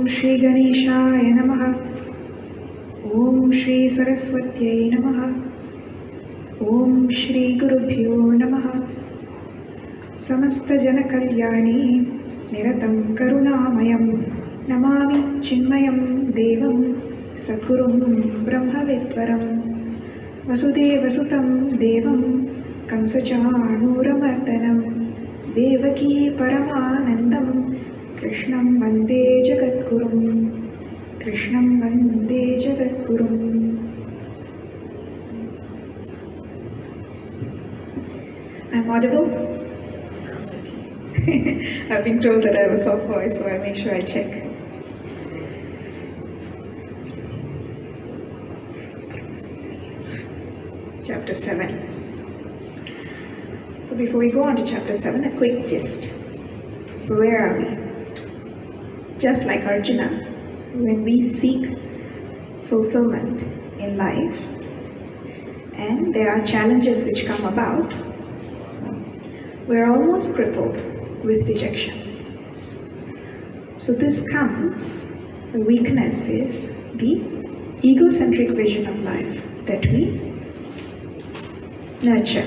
Shri Ganeshaya Namaha. Om Shri Saraswatyai Namaha. Om Shri Gurubhyo Namaha. Samasta Jana Kalyani Niratam Karunamayam Namami Chinmayam Devam Sadgurum Brahmavidvaram Vasudeva Sutam Devam Kamsachanuramardanam Devaki Paramanandam Krishnam Vande Jagadgurum. Krishnam Vande Jagadgurum. I'm audible? I've been told that I have a soft voice, so I make sure I check. Chapter 7. So before we go on to chapter 7, a quick gist. So where are we? Just like Arjuna, when we seek fulfillment in life and there are challenges which come about, we're almost crippled with dejection. So this comes, the weakness is the egocentric vision of life that we nurture.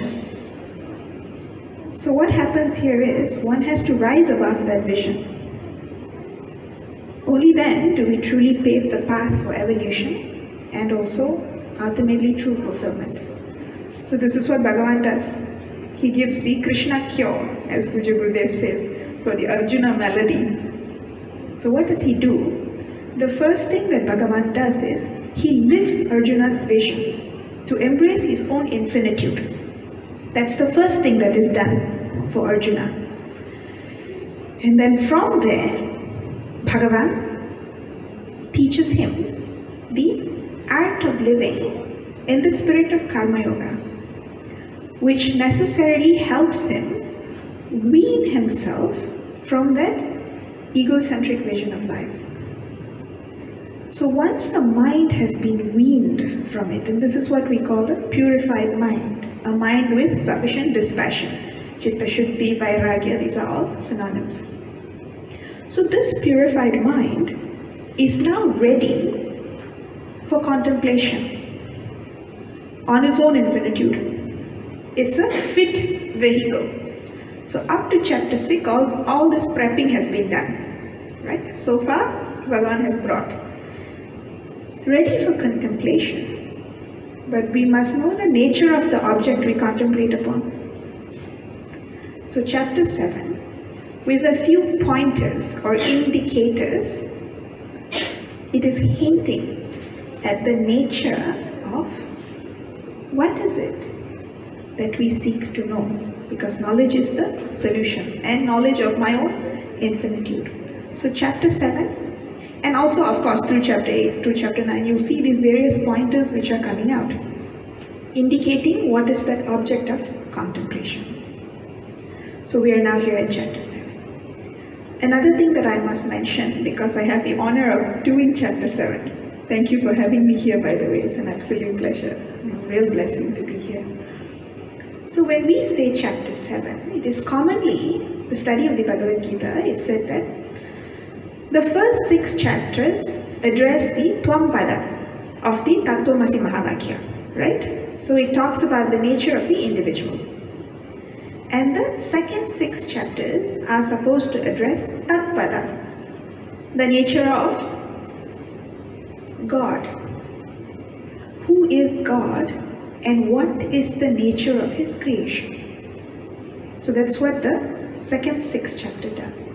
So what happens here is one has to rise above that vision. Only then do we truly pave the path for evolution and also ultimately true fulfillment. So this is what Bhagavan does. He gives the Krishna cure, as Puja Gurudev says, for the Arjuna malady. So what does he do? The first thing that Bhagavan does is he lifts Arjuna's vision to embrace his own infinitude. That's the first thing that is done for Arjuna. And then from there, Bhagavan teaches him the art of living in the spirit of Karma Yoga, which necessarily helps him wean himself from that egocentric vision of life. So once the mind has been weaned from it, and this is what we call a purified mind, a mind with sufficient dispassion, Chitta Shuddhi, Vairagya, these are all synonyms. So this purified mind is now ready for contemplation on its own infinitude. It's a fit vehicle. So up to chapter 6, all this prepping has been done. Right? So far, Bhagavan has brought. Ready for contemplation. But we must know the nature of the object we contemplate upon. So chapter 7, with a few pointers or indicators, it is hinting at the nature of what is it that we seek to know, because knowledge is the solution and knowledge of my own infinitude. So chapter 7, and also of course through chapter 8, through chapter 9, you see these various pointers which are coming out, indicating what is that object of contemplation. So we are now here in chapter 7. Another thing that I must mention, because I have the honor of doing chapter 7, thank you for having me here, by the way, it's an absolute pleasure, a real blessing to be here. So when we say chapter 7, it is commonly, the study of the Bhagavad Gita is said that the first 6 chapters address the Tvampada of the Tattvamasi Mahavakya, right? So it talks about the nature of the individual. And the second 6 chapters are supposed to address Tatpada, the nature of God. Who is God and what is the nature of his creation? So that's what the second 6 chapter does.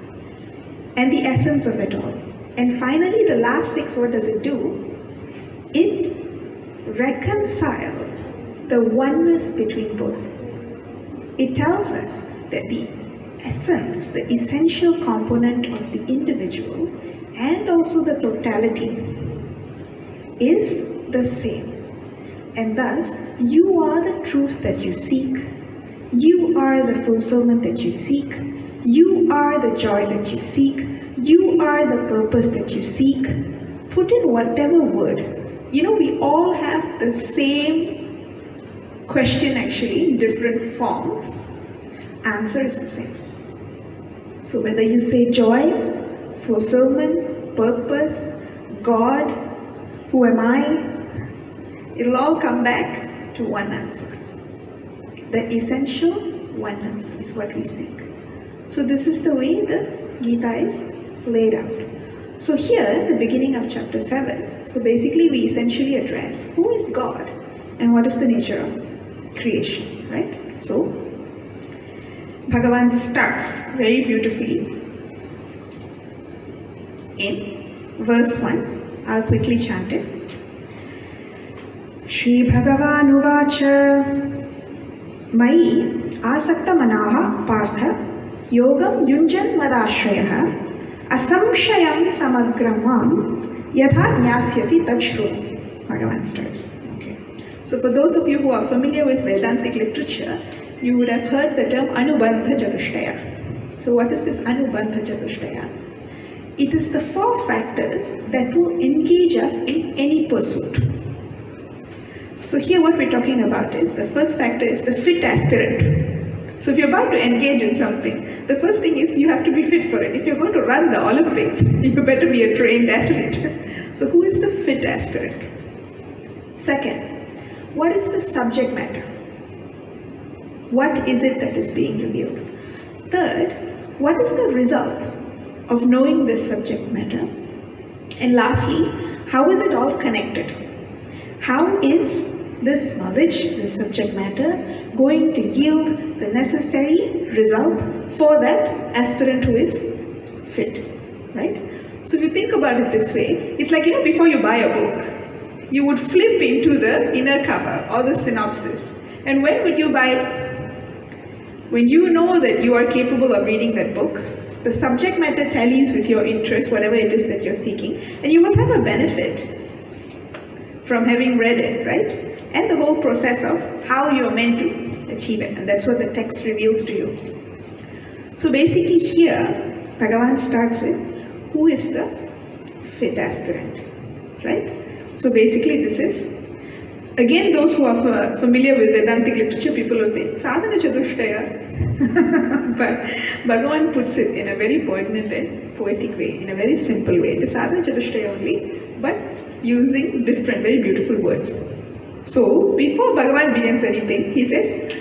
And the essence of it all. And finally, the last 6, what does it do? It reconciles the oneness between both. It tells us that the essence, the essential component of the individual and also the totality is the same. And thus, you are the truth that you seek. You are the fulfillment that you seek. You are the joy that you seek. You are the purpose that you seek. Put in whatever word. You know, we all have the same question actually in different forms. Answer is the same. So whether you say joy, fulfillment, purpose, God, who am I? It'll all come back to one answer. The essential oneness is what we seek. So this is the way the Gita is laid out. So here, at the beginning of chapter 7, so basically we essentially address who is God and what is the nature of creation, right? So, Bhagavan starts very beautifully in verse 1. I'll quickly chant it. Shri Bhagavan Uvacha Mai Asakta Manaha Partha Yogam Yunjan Madashrayah Asamshayam Samagramam Yatha Nyasyasi Tachru. Bhagavan starts. Okay. So for those of you who are familiar with Vedantic literature, you would have heard the term Anubandha Chatushtaya. So what is this Anubandha Chatushtaya? It is the 4 factors that will engage us in any pursuit. So here what we're talking about is, the first factor is the fit aspirant. So if you're about to engage in something, the first thing is you have to be fit for it. If you're going to run the Olympics, you better be a trained athlete. So who is the fit aspirant? Second, what is the subject matter? What is it that is being revealed? Third, what is the result of knowing this subject matter? And lastly, how is it all connected? How is this knowledge, this subject matter, going to yield the necessary result for that aspirant who is fit, right? So if you think about it this way, it's like, before you buy a book, you would flip into the inner cover or the synopsis. And when would you buy it? When you know that you are capable of reading that book, the subject matter tallies with your interest, whatever it is that you're seeking, and you must have a benefit from having read it, right? And the whole process of how you're meant to achieve it. And that's what the text reveals to you. So basically here, Bhagavan starts with, who is the fit aspirant, right? So basically this is, again, those who are familiar with Vedantic literature, people would say, Sadhana Chatushtaya. But Bhagavan puts it in a very poignant and poetic way, in a very simple way. It is Sadhana Chatushtaya only, but using different, very beautiful words. So, before Bhagavan begins anything, he says,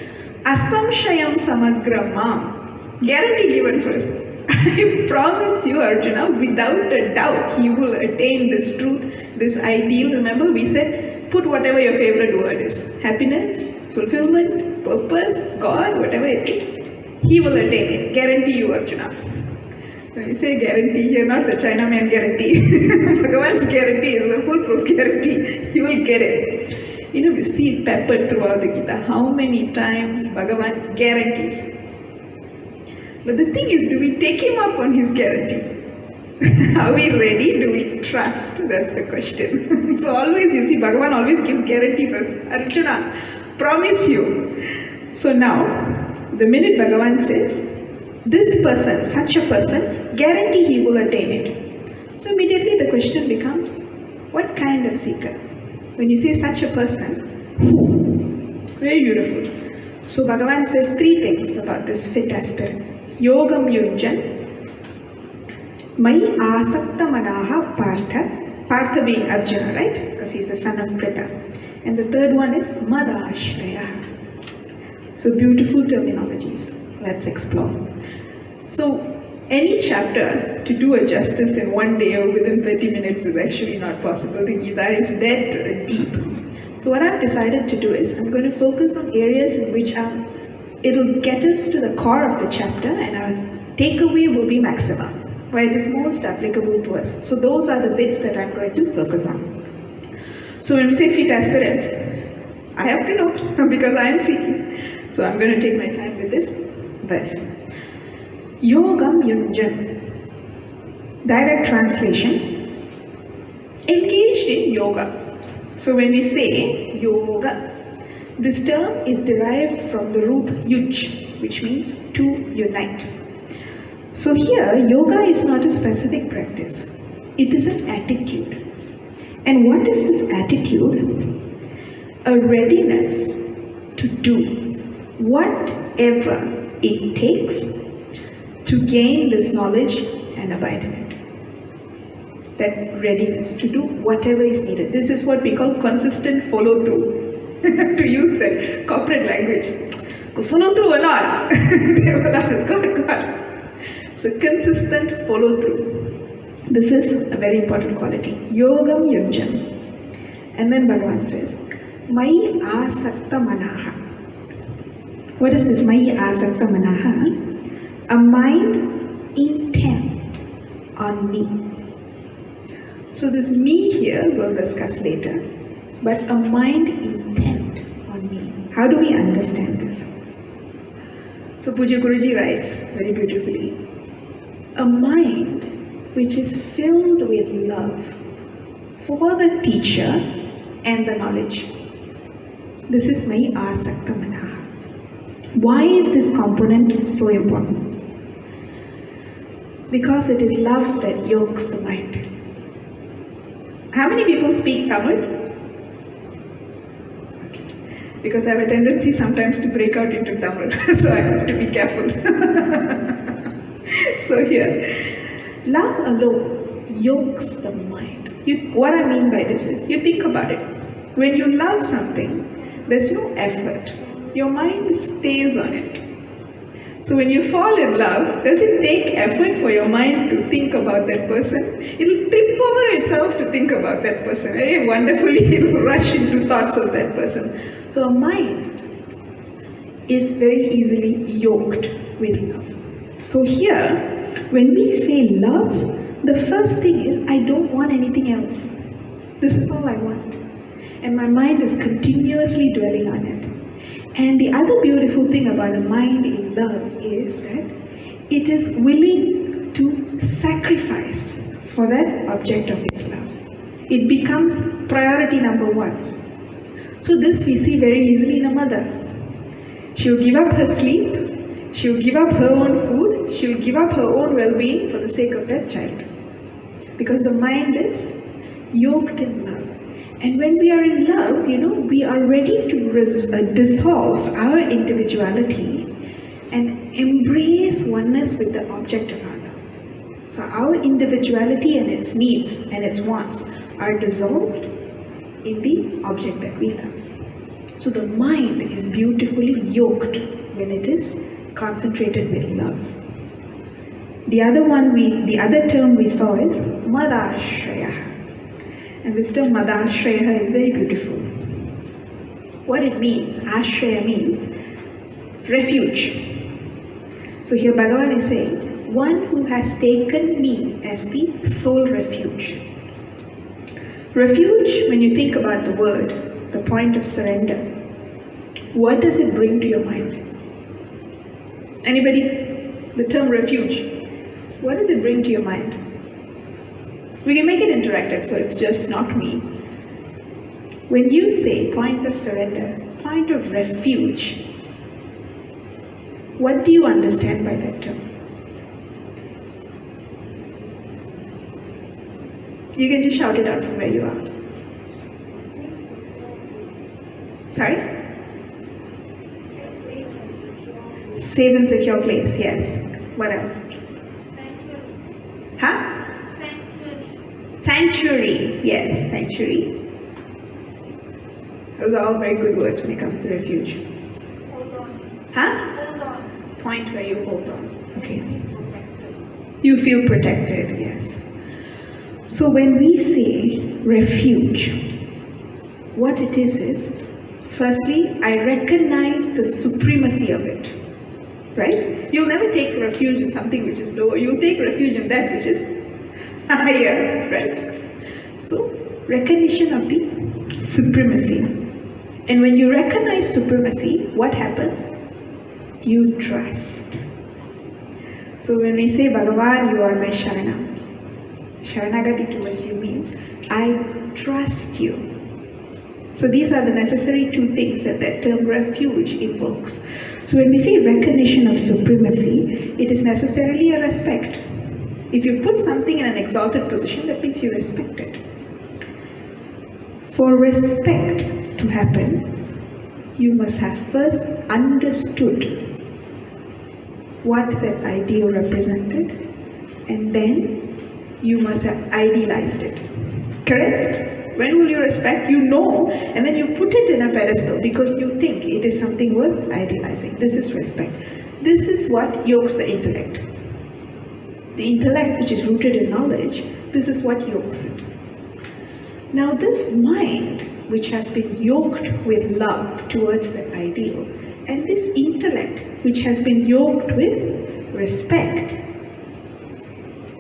Asamshayam Samagramam. Guarantee given first. I promise you, Arjuna, without a doubt, he will attain this truth, this ideal. Remember, we said, put whatever your favorite word is. Happiness, fulfillment, purpose, God, whatever it is. He will attain it. Guarantee you, Arjuna. When we say guarantee here, not the Chinaman guarantee. Bhagavan's guarantee is a foolproof guarantee. You will get it. You see it peppered throughout the Gita. How many times Bhagavan guarantees? But the thing is, do we take him up on his guarantee? Are we ready? Do we trust? That's the question. So always, you see, Bhagavan always gives guarantee first. Arjuna, promise you. So now, the minute Bhagavan says, this person, such a person, guarantee he will attain it. So immediately the question becomes, what kind of seeker? When you say such a person, who? Very beautiful. So Bhagavan says 3 things about this fit aspirant. Yogam Yunjan, Mai Asakta Manaha Partha, Partha being Arjuna, right? Because he's the son of Pritha. And the third one is Madashraya. So beautiful terminologies. Let's explore. So any chapter to do a justice in one day or within 30 minutes is actually not possible. The Gita is that deep. So what I've decided to do is I'm going to focus on areas in which it'll get us to the core of the chapter and our takeaway will be maximum, where it is most applicable to us. So those are the bits that I'm going to focus on. So when we say fit aspirants, I have to note because I am seeking. So I'm going to take my time with this verse. Yogam Yunjan. Direct translation. Engaged in yoga. So when we say yoga, this term is derived from the root yuj, which means to unite. So here, yoga is not a specific practice. It is an attitude. And what is this attitude? A readiness to do whatever it takes to gain this knowledge and abide in it. that readiness to do whatever is needed. This is what we call consistent follow through. To use the corporate language. Go follow through or not? They will ask, God. So consistent follow through. This is a very important quality. Yogam yujjam. And then Bhagavan says, Mai asakta manaha. What is this Mai asakta manaha? A mind intent on me. So this me here we'll discuss later, but a mind intent on me. How do we understand this? So Puja Guruji writes very beautifully, a mind which is filled with love for the teacher and the knowledge. This is Mai asakta manaha. Why is this component so important? Because it is love that yokes the mind. How many people speak Tamil? Because I have a tendency sometimes to break out into Tamil, so I have to be careful. So here, love alone yokes the mind. What I mean by this is, you think about it. When you love something, there's no effort. Your mind stays on it. So when you fall in love, does it take effort for your mind to think about that person? It'll trip over itself to think about that person. Very wonderfully, it'll rush into thoughts of that person. So a mind is very easily yoked with love. So here, when we say love, the first thing is, I don't want anything else. This is all I want. And my mind is continuously dwelling on it. And the other beautiful thing about a mind in love is that it is willing to sacrifice for that object of its love. It becomes priority number one. So this we see very easily in a mother. She'll give up her sleep, she'll give up her own food, she'll give up her own well-being for the sake of that child. Because the mind is yoked in love. And when we are in love, we are ready to dissolve our individuality and embrace oneness with the object of our love. So our individuality and its needs and its wants are dissolved in the object that we love. So the mind is beautifully yoked when it is concentrated with love. The other term we saw is madashraya. And this term madashraya is very beautiful. What it means, ashraya means refuge. So here Bhagavan is saying, one who has taken me as the sole refuge. Refuge, when you think about the word, the point of surrender, what does it bring to your mind? Anybody? The term refuge, what does it bring to your mind? We can make it interactive, so it's just not me. When you say point of surrender, point of refuge, what do you understand by that term? You can just shout it out from where you are. Sorry? Safe and secure. Safe and secure place, yes. What else? Sanctuary. Huh? Sanctuary. Sanctuary, yes, sanctuary. Those are all very good words when it comes to refuge. Hold on. Huh? Hold on. Point where you hold on. Okay. Protected. You feel protected, yes. So when we say refuge, what it is, firstly, I recognize the supremacy of it. Right? You'll never take refuge in something which is lower. You'll take refuge in that which is higher, right? So, recognition of the supremacy. And when you recognize supremacy, what happens? You trust. So when we say, Bhagavan, you are my Sharana. Sharanagati towards you means, I trust you. So these are the necessary two things that term refuge invokes. So when we say recognition of supremacy, it is necessarily a respect. If you put something in an exalted position, that means you respect it. For respect to happen, you must have first understood what that ideal represented, and then you must have idealized it. Correct? When will you respect? You know, and then you put it in a pedestal because you think it is something worth idealizing. This is respect. This is what yokes the intellect. The intellect, which is rooted in knowledge, this is what yokes it. Now this mind, which has been yoked with love towards the ideal, and this intellect, which has been yoked with respect,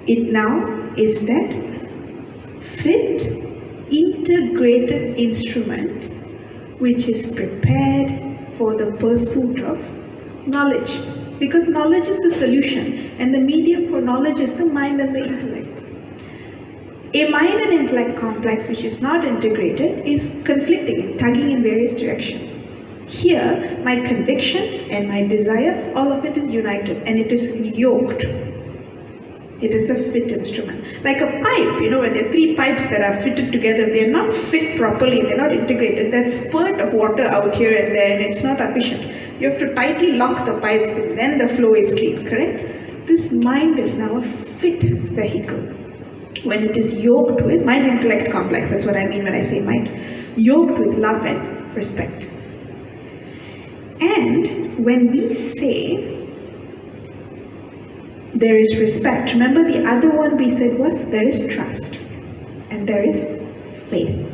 it now is that fit, integrated instrument which is prepared for the pursuit of knowledge. Because knowledge is the solution, and the medium for knowledge is the mind and the intellect. A mind and intellect complex which is not integrated is conflicting and tugging in various directions. Here, my conviction and my desire, all of it is united and it is yoked. It is a fit instrument. Like a pipe, when there are three pipes that are fitted together, they are not fit properly, they are not integrated. That spurt of water out here and there, and it's not efficient. You have to tightly lock the pipes and then the flow is clean, correct? This mind is now a fit vehicle. When it is yoked with mind-intellect complex, that's what I mean when I say mind, yoked with love and respect. And when we say there is respect, remember the other one we said was there is trust and there is faith.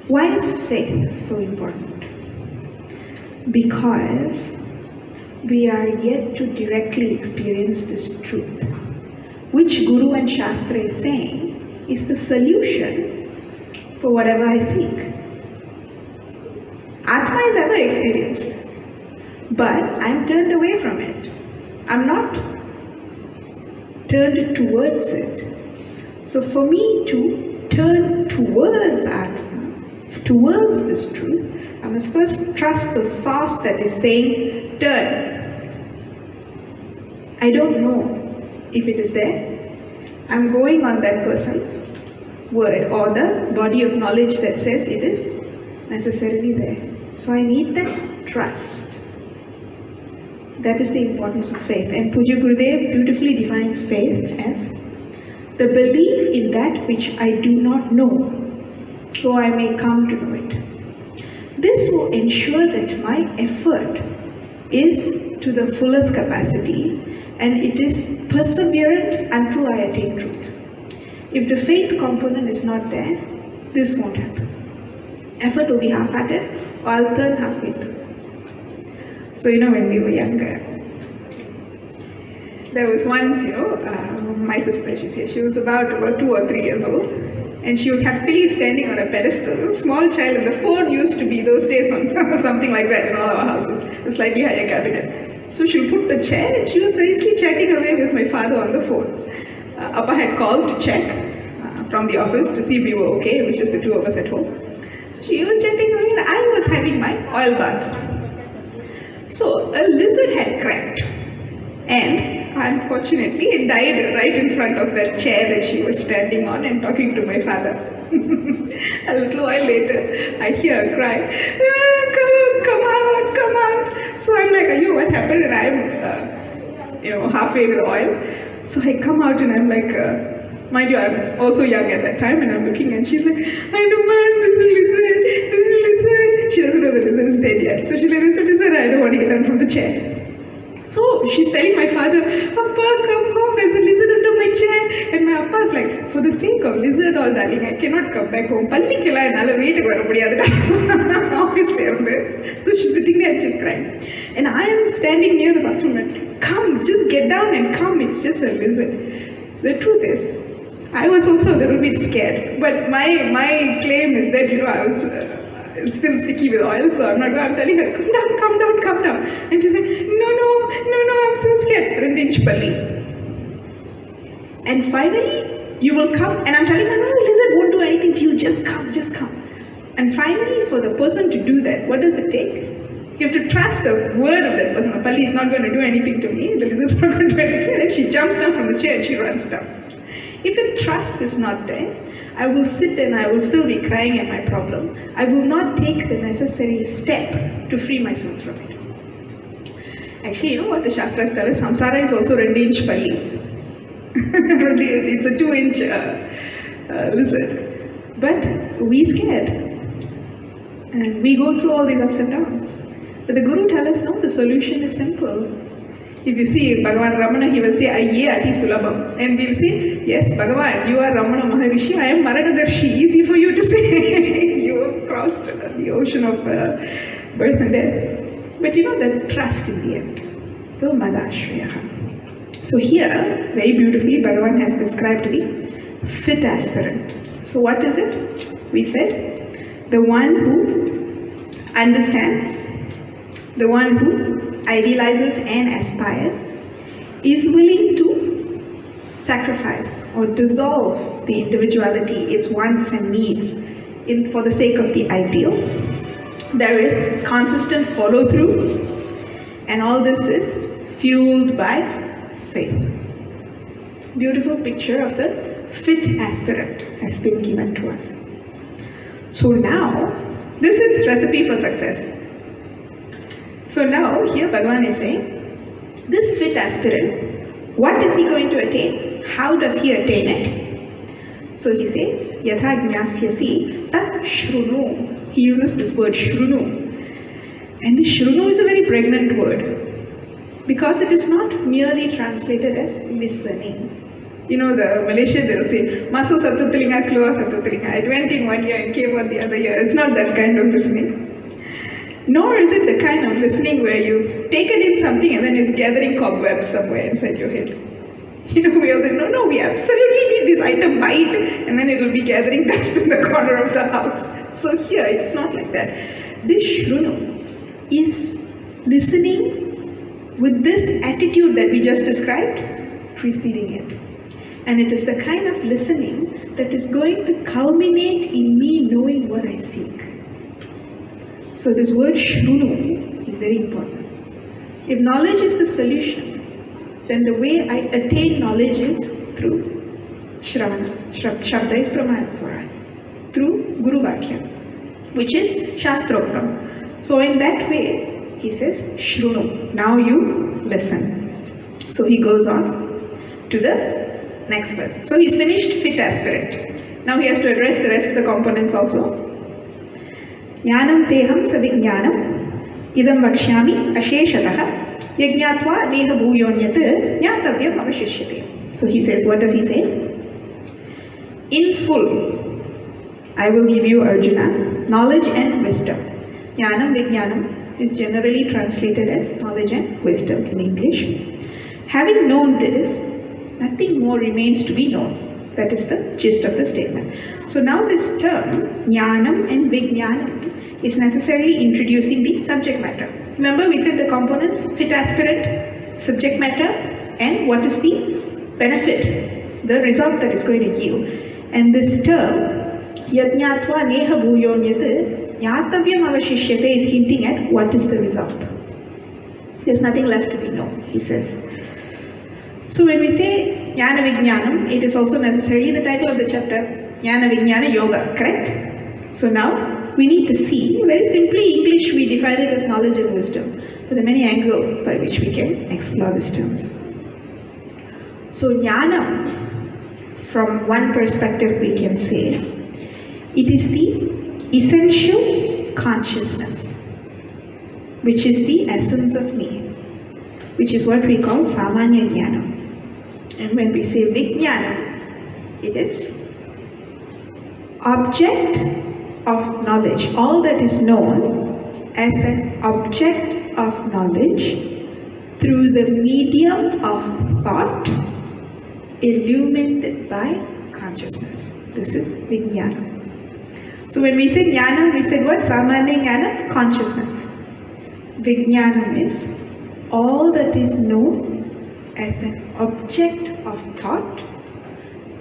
Why is faith so important? Because we are yet to directly experience this truth, which Guru and Shastra is saying is the solution for whatever I seek. Atma is ever experienced, but I'm turned away from it. I'm not turned towards it. So for me to turn towards Atma, towards this truth, I must first trust the source that is saying, turn. I don't know if it is there. I'm going on that person's word or the body of knowledge that says it is necessarily there. So I need that trust. That is the importance of faith. And Puja Gurudev beautifully defines faith as the belief in that which I do not know, so I may come to know it. This will ensure that my effort is to the fullest capacity and it is perseverant until I attain truth. If the faith component is not there, this won't happen. Effort will be half-hearted or I'll turn halfway through. So when we were younger, there was once, my sister, she was about 2 or 3 years old, and she was happily standing on a pedestal, a small child, and the phone used to be those days on something like that in all our houses, a slightly higher cabinet. So she'll put the chair, and she was nicely chatting away with my father on the phone. Appa had called to check from the office to see if we were okay. It was just the two of us at home. So she was chatting away, and I was having my oil bath. So a lizard had crept, and unfortunately it died right in front of that chair that she was standing on and talking to my father. A little while later, I hear her cry, come out. So I'm like, Ayo, what happened? And I'm, halfway with oil. So I come out and I'm like, mind you, I'm also young at that time, and I'm looking and she's like, I don't mind, there's a lizard. She doesn't know the lizard is dead yet. So she's like, there's a lizard, I don't want to get down from the chair. So she's telling my father, Appa, come home, there's a lizard under my chair. And my Appa's like, for the sake of lizard, all darling, I cannot come back home. Pallikela ennaala veetukku vara mudiyadhu. Obviously, I'm there. So she's sitting there and she's crying. And I am standing near the bathroom and come, just get down and come, it's just a lizard. The truth is, I was also a little bit scared. But my claim is that, I was still sticky with oil, so I'm telling her, come down. And she's like, no, I'm so scared. 2-inch palli. And finally, you will come, and I'm telling her, no, the lizard won't do anything to you, just come. And finally, for the person to do that, what does it take? You have to trust the word of that person. The palli is not going to do anything to me, the lizard's not going to do anything to me. And then she jumps down from the chair and she runs down. If the trust is not there, I will sit and I will still be crying at my problem. I will not take the necessary step to free myself from it. Actually, what the Shastras tell us? Samsara is also 2-inch palli. It's a 2-inch lizard. But we scared. And we go through all these ups and downs. But the Guru tells us, no, the solution is simple. If you see Bhagavan Ramana, he will say, Ayye Ati Sulabham. And we'll say, yes, Bhagavan, you are Ramana Maharishi, I am Maradadarshi. Easy for you to say. You have crossed the ocean of birth and death. But you know, the trust in the end. So, Madashriyaha. So here, very beautifully, Bhagavan has described the fit aspirant. So what is it? We said, the one who understands, the one who idealizes and aspires, is willing to sacrifice or dissolve the individuality, its wants and needs, for the sake of the ideal. There is consistent follow through, and all this is fueled by faith. Beautiful picture of the fit aspirant has been given to us. So now, this is recipe for success. So now, here Bhagavan is saying, this fit aspirant, what is he going to attain? How does he attain it? So he says, Yatha Jnasyasi tat Shrunu. He uses this word Shrunu. And this Shrunu is a very pregnant word, because it is not merely translated as listening. You know, the Malaysia, they will say, Masu Satutlinga, Klua Satutlinga. It went in one year and came out the other year. It's not that kind of listening. Nor is it the kind of listening where you take it in something and then it's gathering cobwebs somewhere inside your head. You know, we all say, no, we absolutely need this item, buy it, and then it will be gathering dust in the corner of the house. So here, it's not like that. This Shrunu is listening with this attitude that we just described preceding it. And it is the kind of listening that is going to culminate in me knowing what I seek. So this word Shrunu is very important. If knowledge is the solution, then the way I attain knowledge is through Shravana. Shabda is Pramana for us. Through Guru Vakya, which is Shastroktam. So in that way, he says, Shrunu, now you listen. So he goes on to the next verse. So he's finished fit aspirant. Now he has to address the rest of the components also. Jnanam teham savijnanam idam vakshyami asheshataha yajñatva neha bhuyonyat jnatavyam avashishyate. So he says, what does he say? In full, I will give you, Arjuna, knowledge and wisdom. Jnanam vijnanam is generally translated as knowledge and wisdom in English. Having known this, nothing more remains to be known. That is the gist of the statement. So now this term, jnanam and vijnanam, is necessarily introducing the subject matter. Remember we said the components, fit aspirant, subject matter, and what is the benefit, the result that is going to yield. And this term, yajñatva neha bhuyonyat jnatavyam avashishyate, is hinting at what is the result. There's nothing left to be known, he says. So when we say Jnana Vijnanam, it is also necessarily the title of the chapter, Jnana Vijnana Yoga, correct? So now we need to see, very simply English we define it as knowledge and wisdom. But there are many angles by which we can explore these terms. So Jnana, from one perspective we can say, it is the essential consciousness, which is the essence of me, which is what we call Samanya Jnana. And when we say Vijnana, it is object of knowledge, all that is known as an object of knowledge through the medium of thought illumined by consciousness. This is Vijnana. So when we say Jnana, we said what? Samanya Jnana, consciousness. Vijnanam is all that is known as an object of thought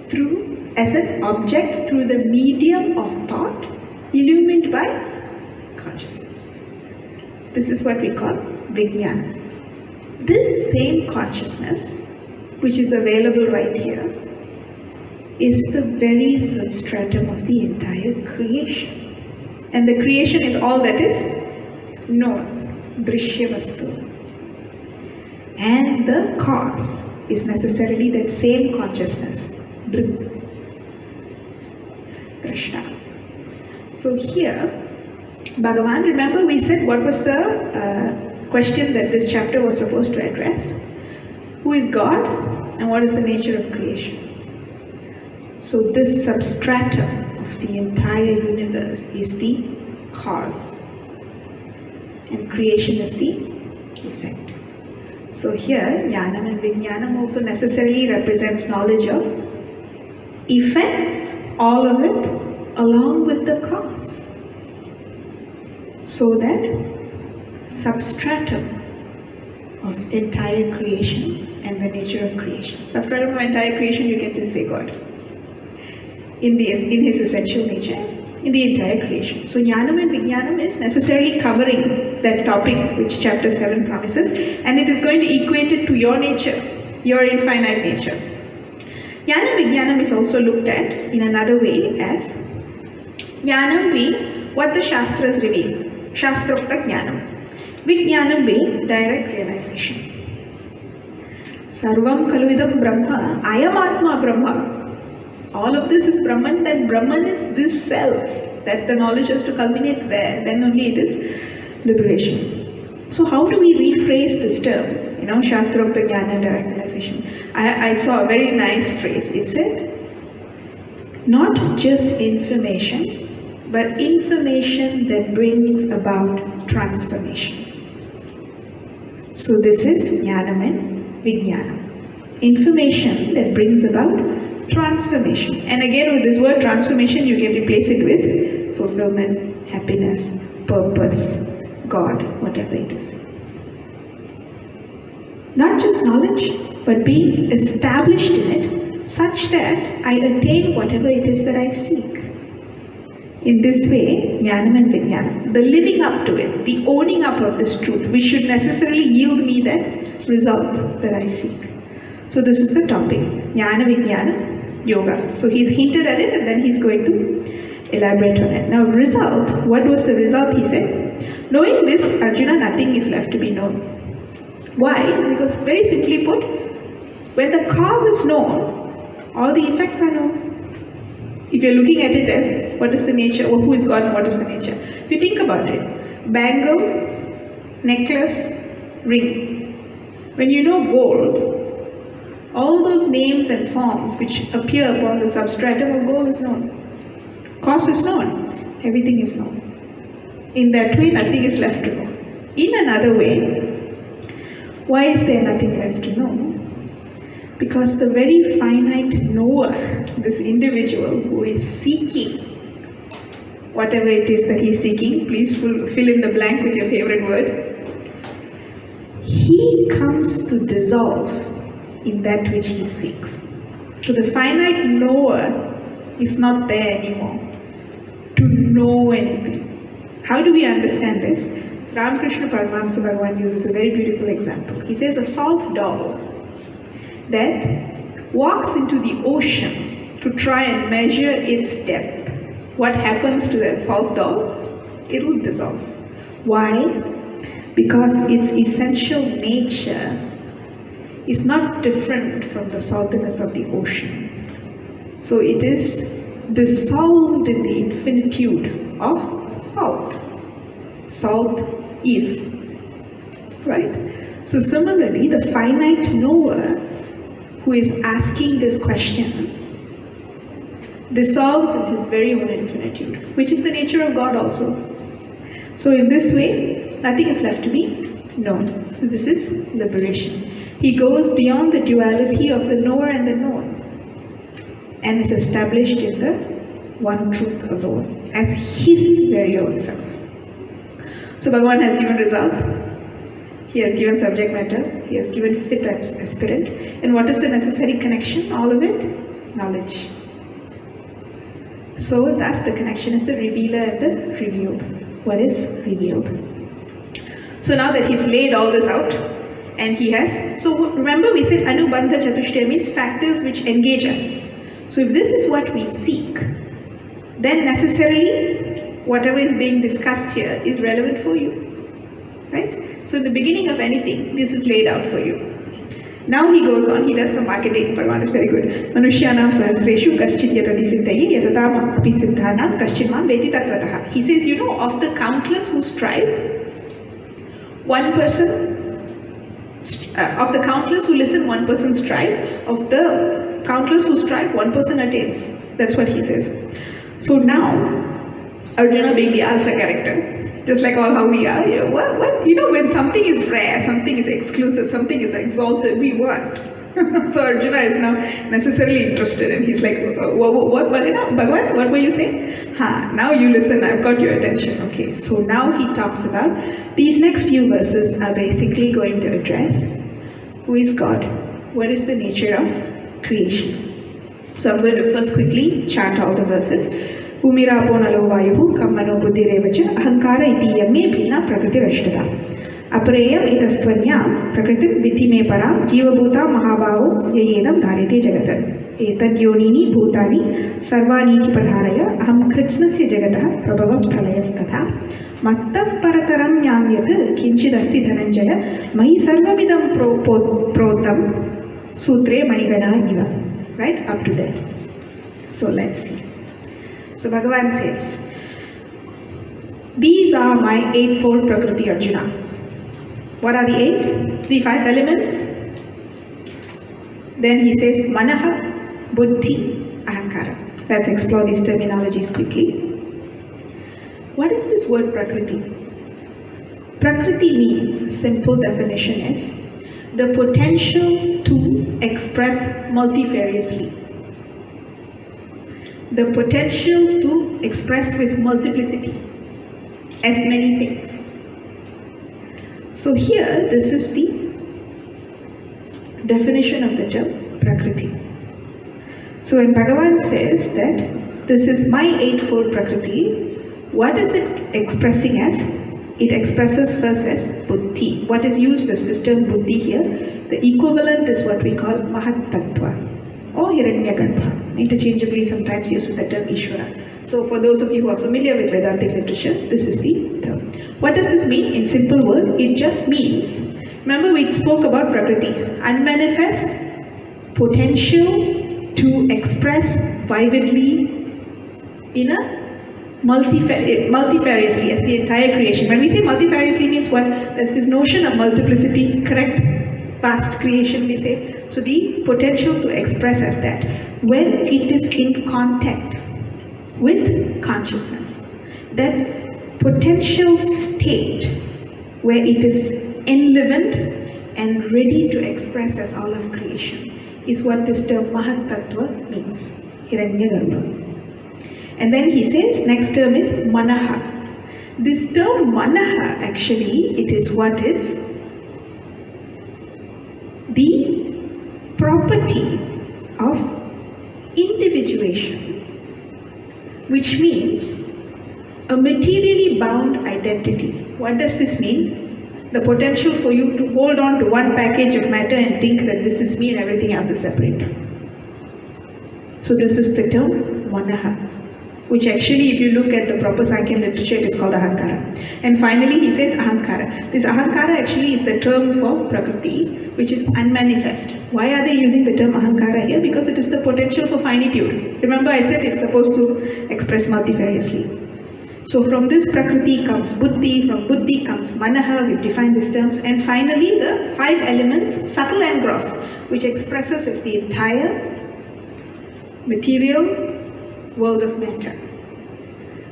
through the medium of thought illumined by consciousness. This is what we call Vijnana. This same consciousness, which is available right here, is the very substratum of the entire creation. And the creation is all that is known, Drishya Vastu. And the cause is necessarily that same consciousness, Krishna. So here, Bhagavan, remember we said what was the question that this chapter was supposed to address? Who is God and what is the nature of creation? So this substratum of the entire universe is the cause and creation is the effect. So here, Jnanam and Vijnanam also necessarily represents knowledge of effects, all of it, along with the cause. So that substratum of entire creation and the nature of creation. Substratum of entire creation, you get to say God. In his essential nature, in the entire creation. So Jnanam and Vijnanam is necessarily covering that topic which chapter 7 promises, and it is going to equate it to your nature, your infinite nature. Jnanam Vijnanam is also looked at in another way as Jnanam being what the Shastras reveal, Shastropta Jnanam. Vijnanam being direct realization. Sarvam Kaluidam Brahma, Ayam Atma Brahma. All of this is Brahman, that Brahman is this self, that the knowledge has to culminate there, then only it is liberation. So how do we rephrase this term? You know, Shastra of the Jnana, direct realization. I saw a very nice phrase. It said, not just information, but information that brings about transformation. So this is Jnanam and Vijnanam. Information that brings about transformation. And again, with this word transformation, you can replace it with fulfillment, happiness, purpose, God, whatever it is. Not just knowledge, but being established in it such that I attain whatever it is that I seek. In this way, Jnanam and Vijnanam, the living up to it, the owning up of this truth, which should necessarily yield me that result that I seek. So this is the topic, Jnana Vijnana Yoga. So he's hinted at it and then he's going to elaborate on it. Now result, what was the result he said? Knowing this, Arjuna, nothing is left to be known. Why? Because very simply put, when the cause is known, all the effects are known. If you're looking at it as what is the nature, or who is God and what is the nature. If you think about it, bangle, necklace, ring. When you know gold, all those names and forms which appear upon the substratum of gold is known. Cause is known. Everything is known. In that way, nothing is left to know. In another way, why is there nothing left to know? Because the very finite knower, this individual who is seeking whatever it is that he is seeking, please fill in the blank with your favorite word, he comes to dissolve in that which he seeks. So the finite knower is not there anymore to know anything. How do we understand this? So Ramakrishna Paramahamsa Bhagavan uses a very beautiful example. He says a salt doll that walks into the ocean to try and measure its depth. What happens to that salt doll? It will dissolve. Why? Because its essential nature is not different from the saltiness of the ocean. So it is dissolved in the infinitude of salt. Salt is. Right? So similarly, the finite knower who is asking this question dissolves in his very own infinitude, which is the nature of God also. So in this way, nothing is left to be known. So this is liberation. He goes beyond the duality of the knower and the known and is established in the one truth alone as his very own self. So Bhagavan has given result, he has given subject matter, he has given fit aspirant, and what is the necessary connection? All of it? Knowledge. So thus the connection is the revealer and the revealed. What is revealed? So now that he's laid all this out, and he has, so remember we said Anubandha Chatushtaya means factors which engage us. So if this is what we seek, then necessarily whatever is being discussed here is relevant for you. Right? So in the beginning of anything, this is laid out for you. Now he goes on, he does some marketing. Bhagavan is very good. Manushyanam sahasreshu kaschit yatadi siddhayi yatatam api siddhanam kaschimam vedi tatvatah. He says, you know, of the countless who strive, one person, of the countless who listen, one person strives. Of the countless who strive, one person attains. That's what he says. So now, Arjuna being the alpha character, just like all how we are, you know, when something is rare, something is exclusive, something is exalted, we want. So Arjuna is now necessarily interested, and he's like, what Bhagavan, what were you saying? Now you listen, I've got your attention. Okay, so now he talks about, these next few verses are basically going to address who is God, what is the nature of creation. So I'm going to first quickly chant all the verses. Umirapo nalo vayuhu kammano buddhirevacha ahankara iti yamme bhina prakriti rashtata. Apreyam itastvanyam prakritim vidhi me param jivabhuta mahabhavo yayedam dharite jagatan. Etad yonini bhutani sarvaniti padharaya aham kritsnasya jagatah prabhavam pralayastata. Mattav parataram nyamyat kinchid asti dhananjaya mahi sarvamidam prodam sutre manigana iva. Right? Up to that. So let's see. So Bhagavan says, these are my eightfold Prakriti, Arjuna. What are the eight? The five elements. Then he says, Manaha, Buddhi, Ahankara. Let's explore these terminologies quickly. What is this word Prakriti? Prakriti means, simple definition is, the potential to express multifariously. The potential to express with multiplicity, as many things. So here, this is the definition of the term Prakriti. So when Bhagavan says that this is my eightfold Prakriti, what is it expressing as? It expresses first as Buddhi. What is used as this term Buddhi here? The equivalent is what we call Mahat Tattva or Hiranyagarbha, interchangeably sometimes used with the term Ishvara. So for those of you who are familiar with Vedantic literature, this is the term. What does this mean? In simple word, it just means, remember we spoke about Prakriti, unmanifest, potential to express vividly in a multifariously as the entire creation. When we say multifariously means what? There's this notion of multiplicity, correct? Past creation we say. So the potential to express as that when it is in contact with consciousness, that potential state where it is enlivened and ready to express as all of creation is what this term Mahat Tattva means, Hiranyagarbha. And then he says, next term is Manaha. This term Manaha actually, it is what is the property of individuation, which means a materially bound identity. What does this mean? The potential for you to hold on to one package of matter and think that this is me and everything else is separate. So this is the term Manaha, which actually if you look at the proper Sankhya literature, it is called Ahankara. And finally he says Ahankara. This Ahankara actually is the term for Prakriti, which is unmanifest. Why are they using the term Ahankara here? Because it is the potential for finitude. Remember I said it's supposed to express multifariously. So from this Prakriti comes Buddhi, from Buddhi comes Manaha, we've defined these terms, and finally the five elements, subtle and gross, which expresses as the entire material world of matter.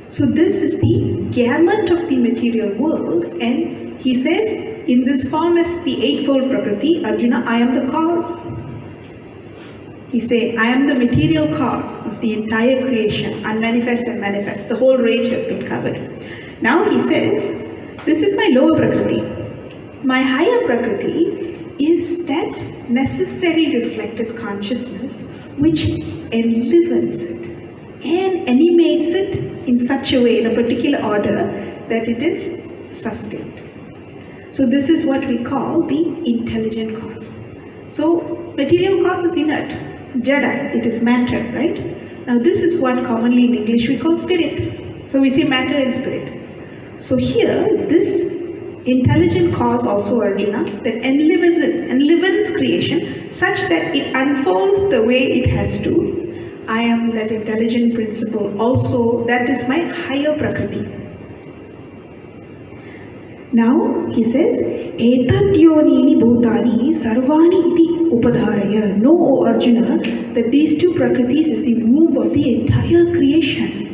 So this is the gamut of the material world, and he says, in this form as the eightfold Prakriti, Arjuna, I am the cause. He says, I am the material cause of the entire creation, unmanifest and manifest. The whole range has been covered. Now he says, this is my lower Prakriti. My higher Prakriti is that necessary reflected consciousness which enlivens it and animates it in such a way, in a particular order, that it is sustained. So this is what we call the intelligent cause. So material cause is inert, jada, it is matter, right? Now this is what commonly in English we call spirit. So we say matter and spirit. So here, this intelligent cause also, Arjuna, that enlivens creation such that it unfolds the way it has to. I am that intelligent principle also, that is my higher Prakriti. Now he says, Etatyonini bhutani sarvani iti upadharaya. Know, O Arjuna, that these two Prakritis is the womb of the entire creation.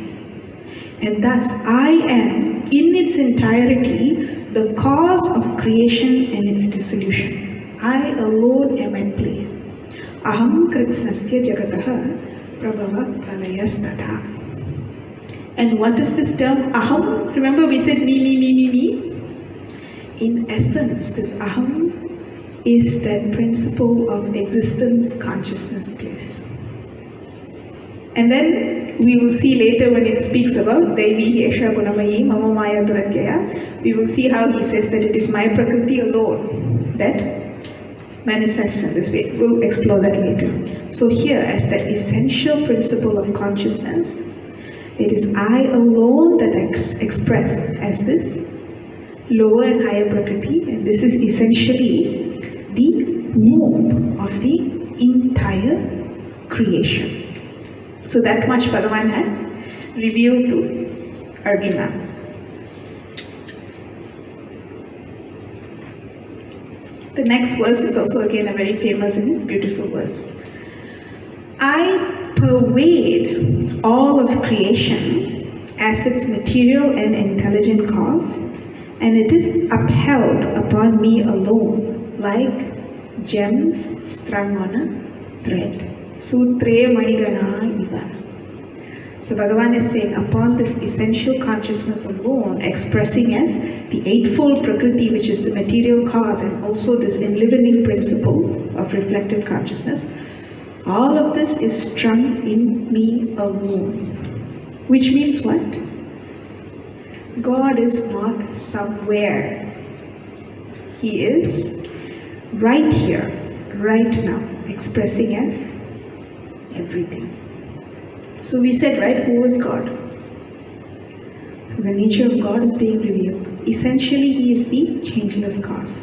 And thus I am, in its entirety, the cause of creation and its dissolution. I alone am at play. Aham kritsnasya jagataha prabhava pralayastata. And what is this term aham? Remember we said me. In essence, this aham is that principle of existence, consciousness, place. And then we will see later when it speaks about Devi Hesha Gunamayi Mama Maya Duratyaya, we will see how he says that it is my Prakriti alone that manifests in this way. We'll explore that later. So here, as that essential principle of consciousness, it is I alone that express as this lower and higher Prakriti, and this is essentially the womb of the entire creation. So that much Bhagavan has revealed to Arjuna. The next verse is also again a very famous and beautiful verse. I pervade all of creation as its material and intelligent cause, and it is upheld upon me alone, like gems strung on a thread. Sutre Manigana Iva. So Bhagavan is saying, upon this essential consciousness alone, expressing as the eightfold Prakriti, which is the material cause, and also this enlivening principle of reflected consciousness, all of this is strung in me alone. Which means what? God is not somewhere. He is right here, right now, expressing as everything. So we said, right, who is God? So the nature of God is being revealed. Essentially, He is the changeless cause.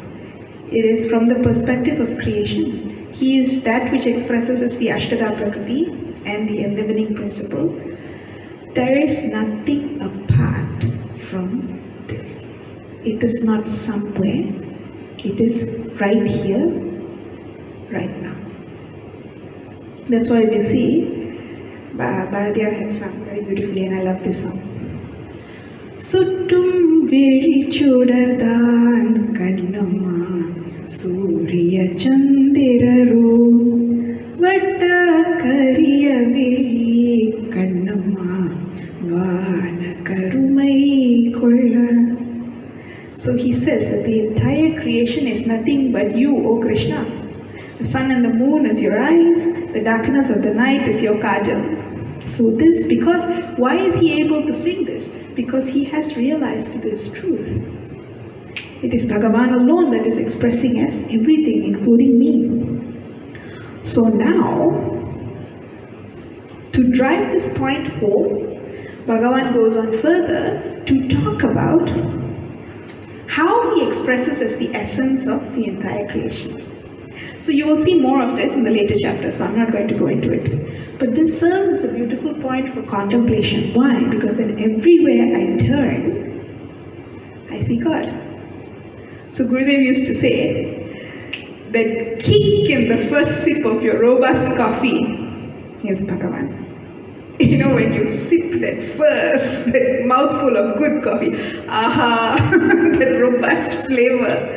It is from the perspective of creation. He is that which expresses as the Ashtada Prakriti and the enlivening principle. There is nothing apart from this. It is not somewhere. It is right here, right now. That's why you see, Bharadiyar had sung very beautifully, and I love this song. Suttum veri chodardhan kannamma Surya Chandiraru Vatta kariya veli kannamma Vana karumai kolla. So he says that the entire creation is nothing but you, O Krishna. The sun and the moon is your eyes, the darkness of the night is your kajal. So this, because, why is he able to sing this? Because he has realized this truth. It is Bhagavan alone that is expressing as everything, including me. So now, to drive this point home, Bhagavan goes on further to talk about how he expresses as the essence of the entire creation. So you will see more of this in the later chapters, so I'm not going to go into it. But this serves as a beautiful point for contemplation. Why? Because then everywhere I turn, I see God. So Gurudev used to say, the kick in the first sip of your robust coffee is Bhagavan. You know, when you sip that mouthful of good coffee, aha, that robust flavor,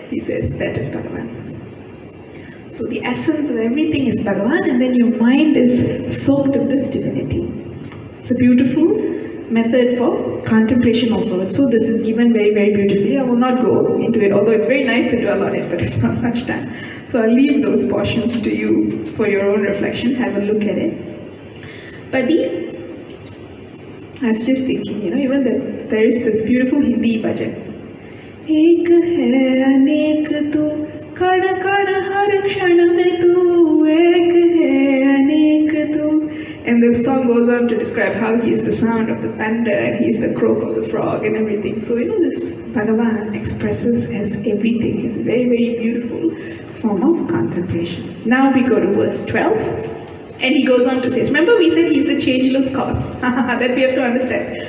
he says, that is Bhagavan. So the essence of everything is Bhagavan, and then your mind is soaked in this divinity. It's a beautiful method for contemplation also. And so this is given very, very beautifully. I will not go into it, although it's very nice to dwell on it, but it's not much time. So I'll leave those portions to you for your own reflection. Have a look at it. But I was just thinking, even that there is this beautiful Hindi bhajan. Ek hai anek tu, kada kada har kshana mein tu, ek hai anek tu. And the song goes on to describe how he is the sound of the thunder and he is the croak of the frog and everything. So, this Bhagavan expresses as everything. He's a very, very beautiful form of contemplation. Now we go to verse 12. And he goes on to say, remember we said he's the changeless cause. That we have to understand.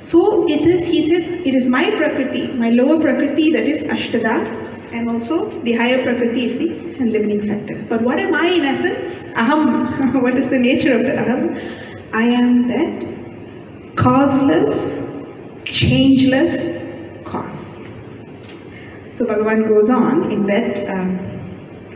So he says, it is my Prakriti, my lower Prakriti, that is Ashtada, and also the higher Prakriti is the limiting factor. But what am I in essence? Aham. What is the nature of the Aham? I am that causeless, changeless cause. So Bhagavan goes on in that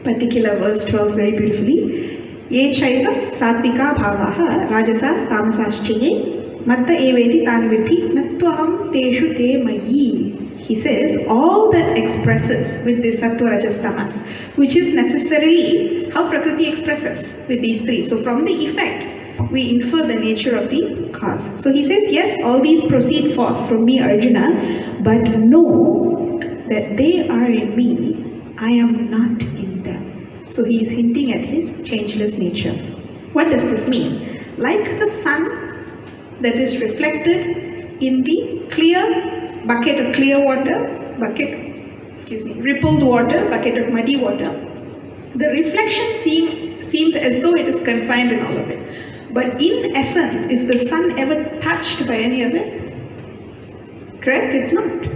particular verse 12 very beautifully. Ye chaiva sattvika bhavaha rajasas tamasaschaye matta eveti tanvidhi nattvaham teshu te mayi. He says all that expresses with this sattva, rajas, tamas, which is necessarily how Prakriti expresses with these three. So from the effect, we infer the nature of the cause. So he says, yes, all these proceed forth from me, Arjuna, but know that they are in me, I am not in them. So he is hinting at his changeless nature. What does this mean? Like the sun that is reflected in the clear bucket of clear water, rippled water, bucket of muddy water, the reflection seems as though it is confined in all of it. But in essence, is the sun ever touched by any of it? Correct? It's not.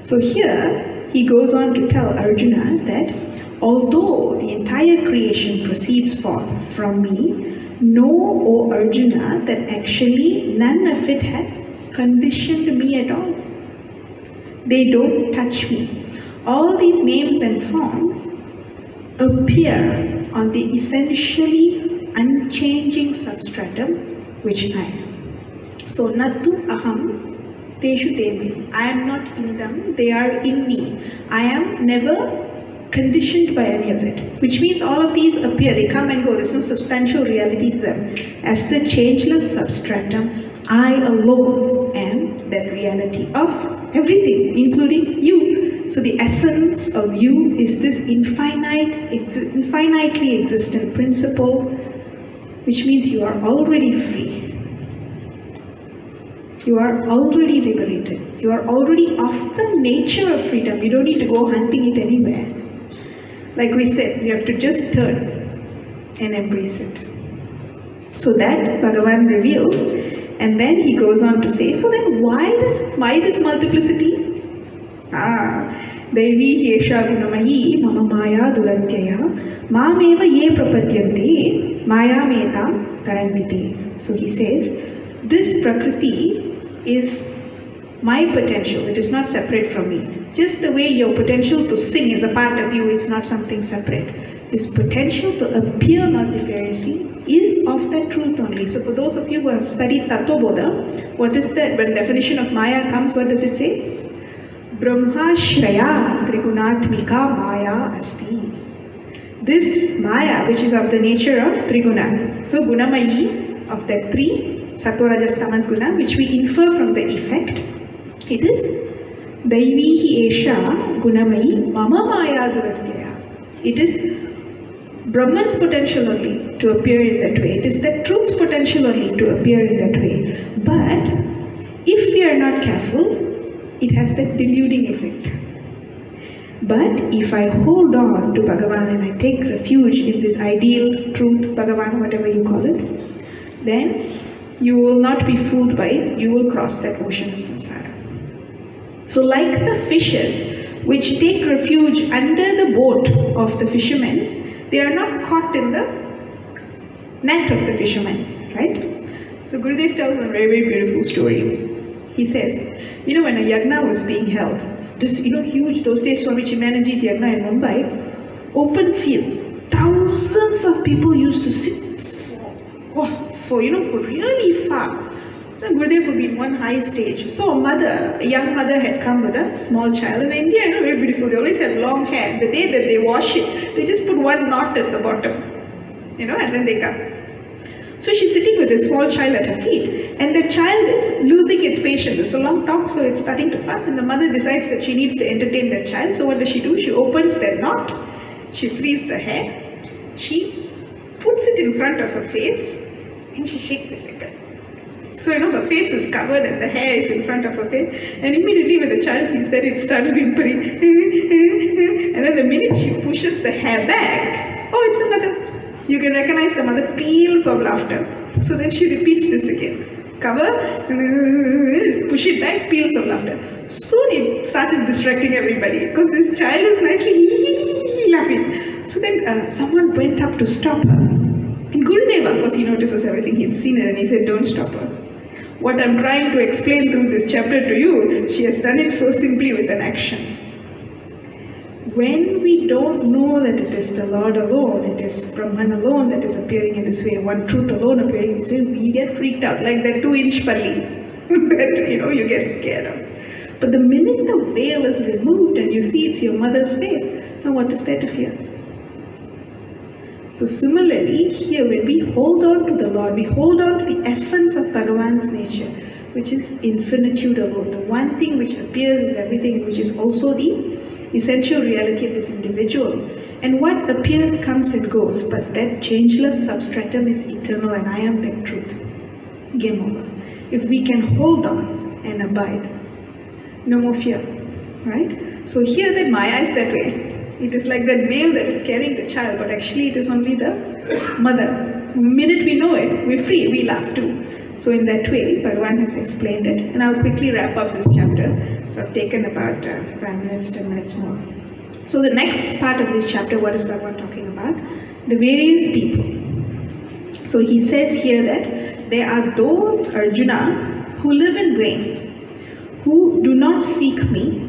So here, he goes on to tell Arjuna that although the entire creation proceeds forth from me, know, O Arjuna, that actually none of it has conditioned me at all. They don't touch me. All these names and forms appear on the essentially unchanging substratum which I am. So, nattu aham teshu te. I am not in them, they are in me. I am never conditioned by any of it. Which means all of these appear, they come and go, there's no substantial reality to them. As the changeless substratum, I alone am that reality of everything, including you. So the essence of you is this infinitely existent principle, which means you are already free. You are already liberated. You are already of the nature of freedom. You don't need to go hunting it anywhere. Like we said, you have to just turn and embrace it. So that Bhagavan reveals, and then he goes on to say, so then why this multiplicity? Devi Hiesha Gunamayi Mama Maya Durantyaya Mameva Ye Prapadyante Maya Metam Tarandite. So he says, this Prakriti is my potential, it is not separate from me. Just the way your potential to sing is a part of you, is not something separate. This potential to appear multifariously is of that truth only. So for those of you who have studied Tattva Bodha, what is that? When definition of Maya comes, what does it say? Brahma Shraya Trigunatmika Maya Asti. This Maya, which is of the nature of Triguna. So Gunamayi, of that three, Sattva, Rajas, Tamas, Guna, which we infer from the effect, it is Daivihi Esha Gunamayi Mama Maya Durantyaya. It is Brahman's potential only to appear in that way. It is that truth's potential only to appear in that way. But if we are not careful, it has that deluding effect. But if I hold on to Bhagavan and I take refuge in this ideal truth, Bhagavan, whatever you call it, then you will not be fooled by it. You will cross that ocean of samsara. So like the fishes which take refuge under the boat of the fishermen, they are not caught in the net of the fisherman, right? So Gurudev tells a very, very beautiful story. He says, when a yagna was being held, this, huge, those days Swami Chimanaji's yagna in Mumbai, open fields, thousands of people used to sit for really far. So Gurudev would be in one high stage. So a young mother had come with a small child. In India, very beautiful, they always have long hair. The day that they wash it, they just put one knot at the bottom, and then they come. So she's sitting with a small child at her feet, and the child is losing its patience. It's a long talk, so it's starting to fast, and the mother decides that she needs to entertain that child. So what does she do? She opens that knot, she frees the hair, she puts it in front of her face, and she shakes it like that. So, her face is covered and the hair is in front of her face. And immediately when the child sees that, it starts whimpering. And then the minute she pushes the hair back, oh, it's the mother. You can recognize the mother peals of laughter. So then she repeats this again. Cover, push it back, peals of laughter. Soon it started distracting everybody because this child is nicely laughing. So then someone went up to stop her. And Gurudeva, of course, he notices everything. He'd seen it and he said, don't stop her. What I'm trying to explain through this chapter to you, she has done it so simply with an action. When we don't know that it is the Lord alone, it is Brahman alone that is appearing in this way, one truth alone appearing in this way, we get freaked out, like that 2-inch palli that you get scared of. But the minute the veil is removed and you see it's your mother's face, now what is there to fear? So similarly, here when we hold on to the Lord, we hold on to the essence of Bhagavan's nature, which is infinitude alone, the one thing which appears as everything, which is also the essential reality of this individual. And what appears comes and goes, but that changeless substratum is eternal, and I am that truth. Game over. If we can hold on and abide, no more fear, right? So here that Maya is that way. It is like that veil that is carrying the child, but actually it is only the mother. The minute we know it, we're free, we laugh too. So in that way, Bhagavan has explained it. And I'll quickly wrap up this chapter. So I've taken about 5 minutes, 10 minutes more. So the next part of this chapter, what is Bhagavan talking about? The various people. So he says here that there are those, Arjuna, who live in vain, who do not seek me,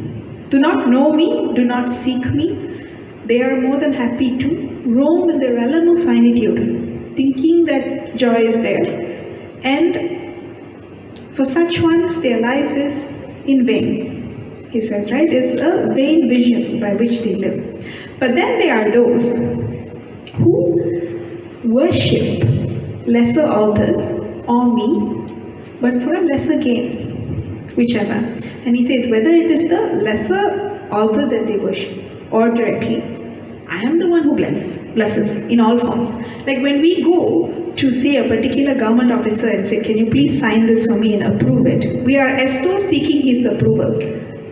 do not know me, do not seek me. They are more than happy to roam in the realm of finitude, thinking that joy is there. And for such ones, their life is in vain. He says, right? It's a vain vision by which they live. But then there are those who worship lesser altars or me, but for a lesser gain, whichever. And he says, whether it is the lesser altar that they worship or directly, I am the one who blesses in all forms. Like when we go to say a particular government officer and say, can you please sign this for me and approve it? We are as though seeking his approval.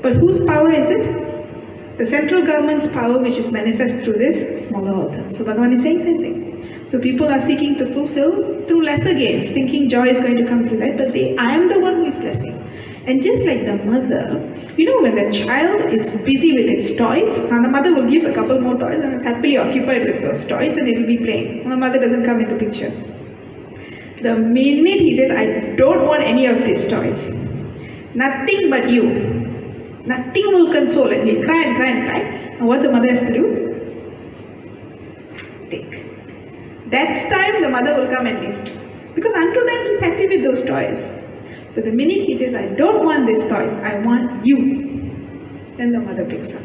But whose power is it? The central government's power, which is manifest through this smaller altar. So Bhagavan is saying same thing. So people are seeking to fulfill through lesser gains, thinking joy is going to come through that, but I am the one who is blessing. And just like the mother, when the child is busy with its toys, the mother will give a couple more toys and is happily occupied with those toys and it will be playing. The mother doesn't come in the picture. The minute he says, I don't want any of these toys, nothing but you, nothing will console, and he'll cry and cry and cry. And what the mother has to do? Take. That's time the mother will come and lift. Because until then he's happy with those toys. But the minute he says, I don't want these toys, I want you, then the mother picks up.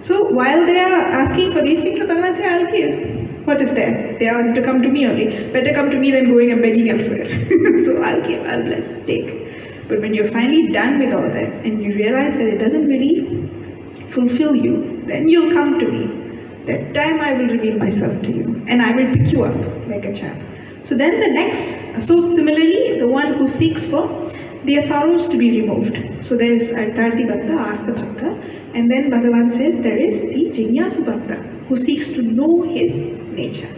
So while they are asking for these things, the Bhagavan says, I'll give. What is there? They are to come to me only. Better come to me than going and begging elsewhere. So I'll give, I'll bless, take. But when you're finally done with all that and you realize that it doesn't really fulfill you, then you'll come to me. That time I will reveal myself to you and I will pick you up like a child. So then so similarly, the one who seeks for their sorrows to be removed. So there is Artharthi Bhakta, Artha Bhakta, and then Bhagavan says there is the Jinyasu Bhakta who seeks to know his nature.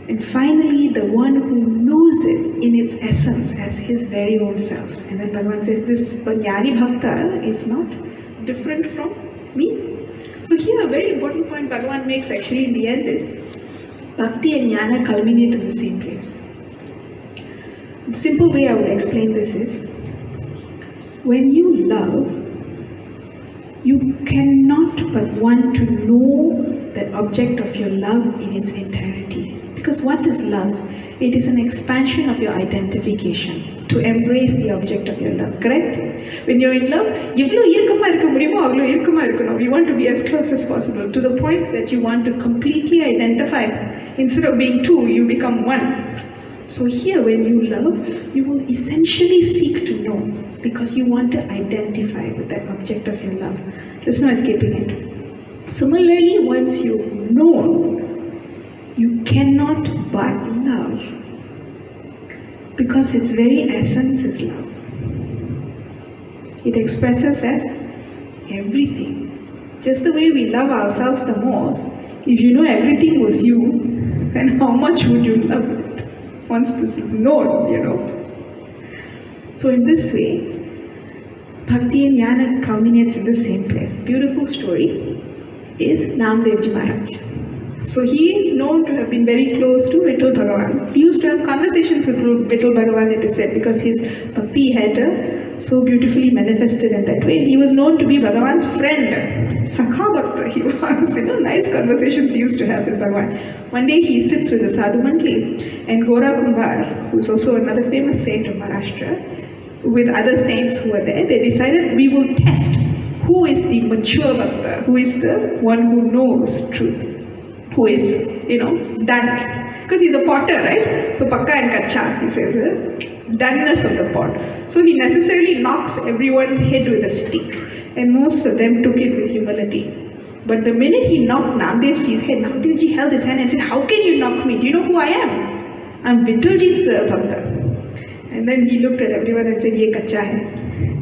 And finally, the one who knows it in its essence as his very own self. And then Bhagavan says this Jnani Bhakta is not different from me. So here a very important point Bhagavan makes actually in the end is Bhakti and Jnana culminate in the same place. The simple way I would explain this is, when you love, you cannot but want to know the object of your love in its entirety. Because what is love? It is an expansion of your identification to embrace the object of your love, correct? When you're in love, you want to be as close as possible to the point that you want to completely identify. Instead of being two, you become one. So here, when you love, you will essentially seek to know because you want to identify with that object of your love. There's no escaping it. Similarly, once you've known, you cannot but love. because its very essence is love. It expresses as everything. Just the way we love ourselves the most, if you know everything was you, then how much would you love it once this is known, So in this way, Bhakti and Jnana culminates in the same place. Beautiful story is Namdevji Maharaj. So he is known to have been very close to Vittal Bhagavan. He used to have conversations with Vittal Bhagavan, it is said, because his bhakti had so beautifully manifested in that way. He was known to be Bhagavan's friend. Sakha Bhakta he was, nice conversations he used to have with Bhagavan. One day he sits with a Sadhu Mandli, and Gora Kumbhar, who is also another famous saint of Maharashtra, with other saints who were there, they decided we will test who is the mature Bhakta, who is the one who knows truth, who is, done. Because he's a potter, right? So Pakka and Kacha, he says, doneness of the pot. So he necessarily knocks everyone's head with a stick. And most of them took it with humility. But the minute he knocked Namdevji's head, Namdevji held his hand and said, how can you knock me? Do you know who I am? I'm Vittalji's Bhakta. And then he looked at everyone and said, Ye kacha hai.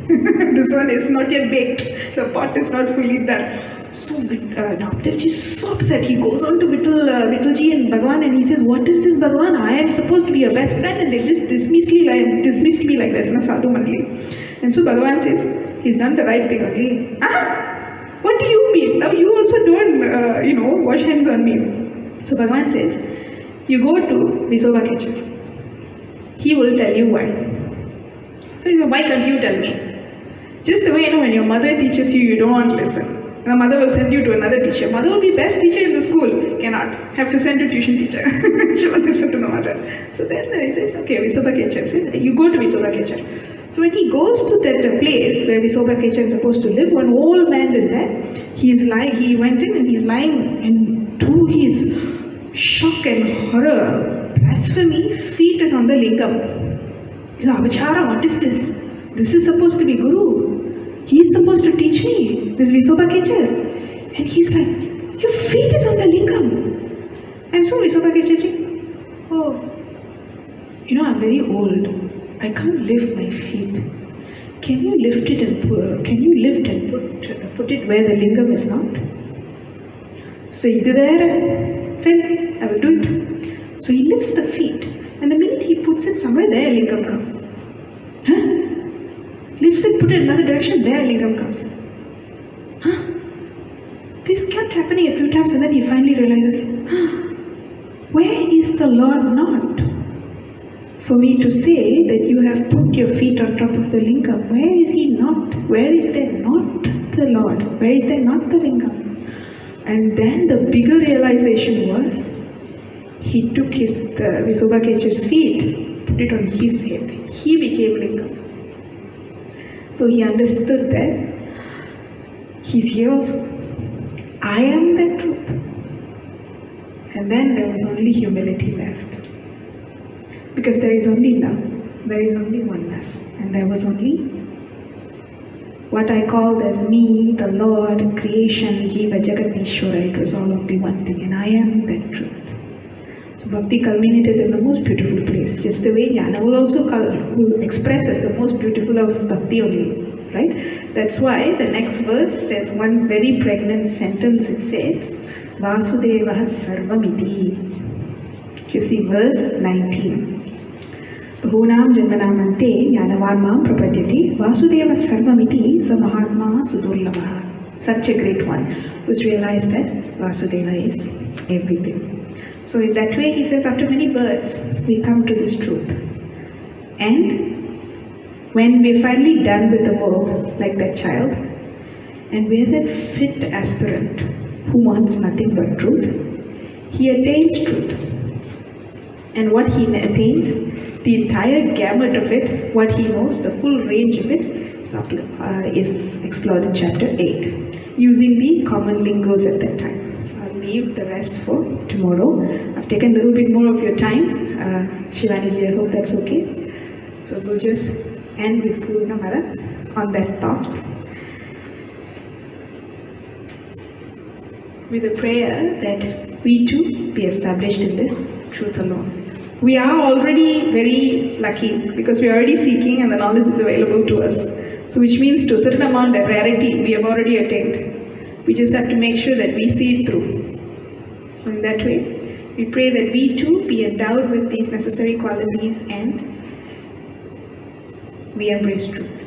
This one is not yet baked. The pot is not fully done. So Namdevji is so upset. He goes on to Vittalji and Bhagavan and he says, what is this Bhagavan? I am supposed to be your best friend and they just dismissed me like that in a sadhu mandli. And so Bhagavan says, he's done the right thing only. What do you mean? Now you also don't, wash hands on me. So Bhagavan says, you go to Visoba Kechar. He will tell you why. So he said, why can't you tell me? Just the way, when your mother teaches you, you don't want to listen. And the mother will send you to another teacher. Mother will be best teacher in the school. Cannot. Have to send to tuition teacher. She won't listen to the mother. So then he says, okay, Visoba Kechar. Says, you go to Visoba Kechar. So when he goes to that place where Visoba Kechar is supposed to live, one old man is there. He went in and he's lying, and to his shock and horror, blasphemy, feet is on the lingam. He says, Abhichara, what is this? This is supposed to be Guru. He's supposed to teach me, this Visoba Kechar. And he's like, your feet is on the lingam. And so Visoba Kechar, I'm very old. I can't lift my feet. Can you lift it and put it where the lingam is not? So he said, I will do it. So he lifts the feet, and the minute he puts it somewhere, there lingam comes. Lifts it, put it in another direction, there lingam comes. This kept happening a few times, and then he finally realizes, where is the Lord not? For me to say that you have put your feet on top of the lingam, where is he not? Where is there not the Lord? Where is there not the lingam? And then the bigger realization was, he took the Visoba Kechar's feet, put it on his head. He became lingam. So he understood that he's here also. I am the truth. And then there was only humility left. Because there is only love, there is only oneness, and there was only what I called as me, the Lord, creation, Jiva, Jagat, Ishvara. It was all only one thing, and I am that truth. So Bhakti culminated in the most beautiful place, just the way Jnana will express as the most beautiful of Bhakti only, right? That's why the next verse says one very pregnant sentence. It says, Vasudevah Sarvamiti. You see verse 19. Bahunam Janmanamante Jnanavarmam Prapadyati Vasudeva Sarvamiti Sa Mahatma Sudurlabha. Such a great one who's realized that Vasudeva is everything. So in that way he says, after many births we come to this truth. And when we're finally done with the world, like that child, and we're that fit aspirant who wants nothing but truth, he attains truth. And what he attains, the entire gamut of it, what he knows, the full range of it, is explored in chapter 8, using the common lingos at that time. So I'll leave the rest for tomorrow. I've taken a little bit more of your time. Shivani ji, I hope that's okay. So we'll just end with Purnamara on that thought. With a prayer that we too be established in this truth alone. We are already very lucky because we are already seeking and the knowledge is available to us. So which means to a certain amount that rarity we have already attained. We just have to make sure that we see it through. So in that way, we pray that we too be endowed with these necessary qualities and we embrace truth.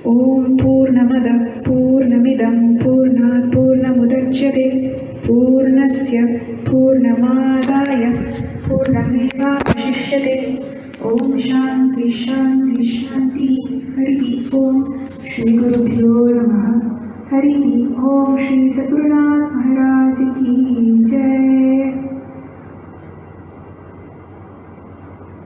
Om Purnamada Purnamidam Purnat Purnamudachyate Purnasya Purnamadaya Purnameva Vashishyate Om Shanti Shanti Shanti Hari Om Shri Gurubhyo Namaha Hari Om Shri Satgurunath Maharaj Ki